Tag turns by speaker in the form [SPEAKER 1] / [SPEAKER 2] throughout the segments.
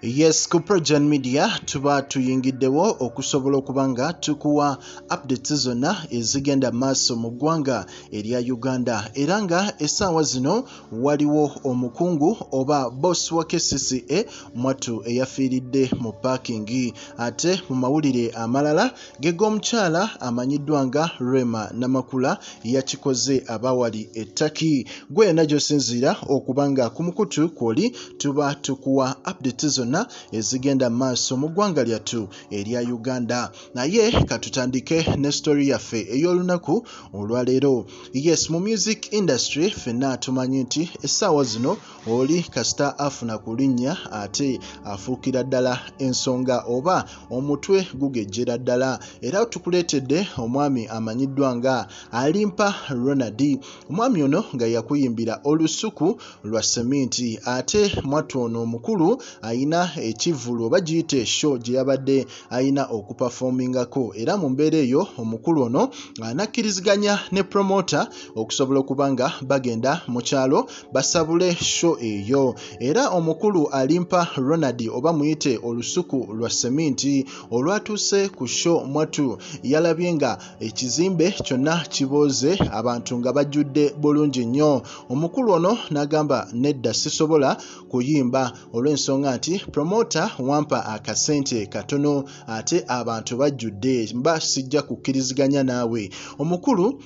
[SPEAKER 1] Yes, ku Kcca Media tuba tuyingiddewo okusobola okubanga tukuwa updates zonna ezigenda maaso mu ggwanga erya Uganda era nga essaawa zino waliwo omukungu oba boss wa Kcca mwattu eyafiiridde mu parking ate mu mawulire amalala g'omukyala amanyiddwa nga Rema Namakula yakikoze abawali ettaki gwe najjo sinzira okubanga ku mukutu kwoli tuba tukuwa updates zonna ezigenda maaso mu ggwanga lyattu erya Uganda naye katutandike ne story yaffe ey'olunaku olwaleero. Yes, mu music industry ffenna tumanyi nti essaawa zino oli kasita afuna ku linnya ate afuukira ddala ensonga oba omutwe gugejjera ddala era tukuleetedde omwami amanyiddwa nga Alimpa Ronald. Omwami ono nga yakuyimbira olusuku lwa seminti ate mwattu ono omukulu ayina ekivulu oba giyite show gye yabadde ayina okuperformingako era mu mbeera eyo omukulu ono anakkiriziganya ne promoter okusobola okubanga bagenda mu kyalo basabule show eyo era omukulu Alimpa Ronald oba muyite olusuku lwa seminti olwatuuse ku show mwattu yalabye nga ekizimbe kyonna kibooze abantu nga bajjudde bulungi nnyo. Omukulu ono n'agamba nedda sisobola kuyimba olw'ensonga nti promoter wampa akasente katono ate abantu bajjudde mba sijja kukkiriziganya naawe. Omukulu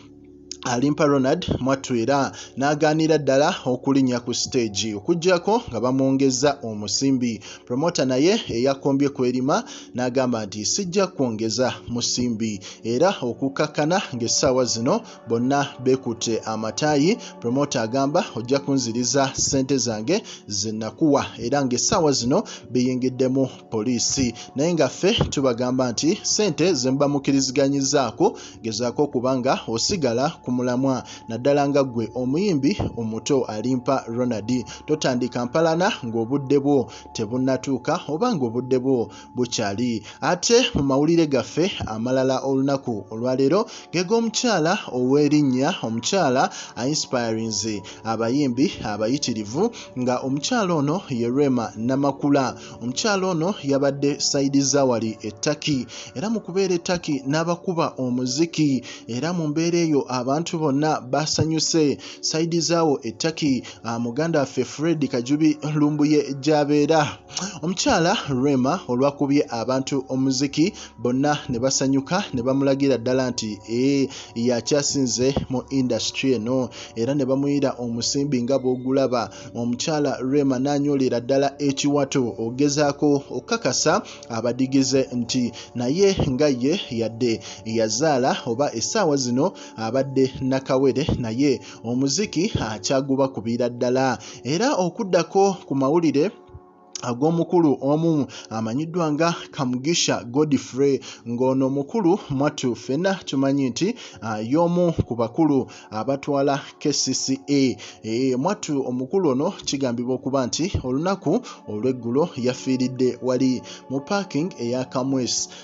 [SPEAKER 1] Alimpa Ronald mwattu era n'agaanira ddala okulinnya ku stage okuggyako nga bamwongeza omusimbi. Promoter naye eyakombye ku erima n'agamba nti sijja kwongeza musimbi era okukakkana ng'essaawa zino bonna beekutte amataayi. Promoter agamba ojja kunziriza ssente zange ze nakuwa era ng'essaawa zino biyingiddemu poliisi naye nga ffe tubagamba nti ssente ze muba mukkiriziganyizaako gezaako okubanga osigala ku mulamwa naddala nga ggwe omuyimbi omuto Alimpa Ronald totandika mpalana ng'obudde bwo tebunnatuuka oba ng'obudde bwo bukyali. Ate mu mawulire gaffe amalala olunaku olwaleero g'omukyala ow'erinnya omukyala inspirinze abayimbi abayitirivu nga omukyala ono ye Rema Namakula. Omukyala ono yabadde sayidi zawali ettaki era mu kubeera ettaki n'abakuba omuziki era mu mbeera eyo abantu bonna basanyuse sayidi zaawo ettaki muganda waffe Fred Kajubi lumbuye gy'abeera. Omukyala Rema olwakubye abantu omuziki bonna ne basanyuka ne bamulagira ddala nti yakyasinze mu industry eno era ne bamuyira omusimbi nga bw'ogulaba. Omukyala Rema n'anyoolera ddala ekiwato ogezaako okukakasa abadigize nti naye nga ye yadde yazaala oba essaawa zino abadde nakawere naye omuziki akyagubakubira ddala era okuddako ku mawulire ag'omukulu omu amanyiddwa nga Kamugisha Godfrey ng'ono omukulu mwattu ffenna tumanyi nti y'omu ku bakulu abatwala Kcca. Mwattu omukulu ono kigambibwa okuba nti olunaku olw'eggulo yafiiridde wali mu parking eya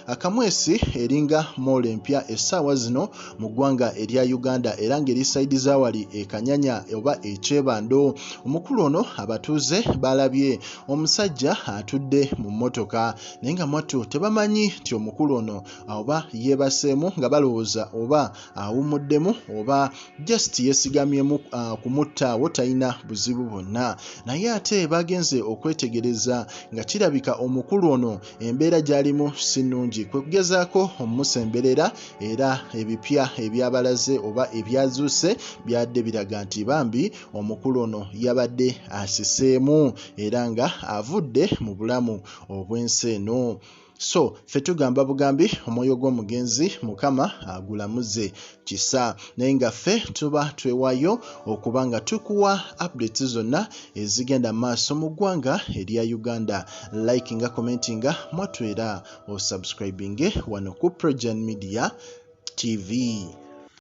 [SPEAKER 1] Akamwesi eringa mall empya essaawa zino mu ggwanga erya Uganda era ng'eri sayidi zawali ekanyanya oba ekyebando. Omukulu ono abatuuze balabye omusajja atudde mu mmotoka naye nga mwattu tebamanyi nti omukulu ono oba yeebaseemu nga balowooza oba awummuddemu oba just yeesigamyemu kumuttaawo talina buzibu bwonna naye ate bagenze okwetegereza nga kirabika omukulu ono embeera gy'alimu si nnungi kwe kugezaako omumusemberera era ebipya ebyabalaze oba ebyazuuse byadde biraga nti bambi omukulu ono yabadde asiseemu era nga avudde mu bulamu obw'ensi eno. So ffe tugamba bugambi omwoyo gw'omugenzi Mukama agulamuze kisa naye nga ffe tuba twewaayo okuba nga tukuwa updates zonna ezigenda maaso mu ggwanga erya Uganda. Likinga, commentinga mwattu era osubscribinge wano ku Kcca Media TV.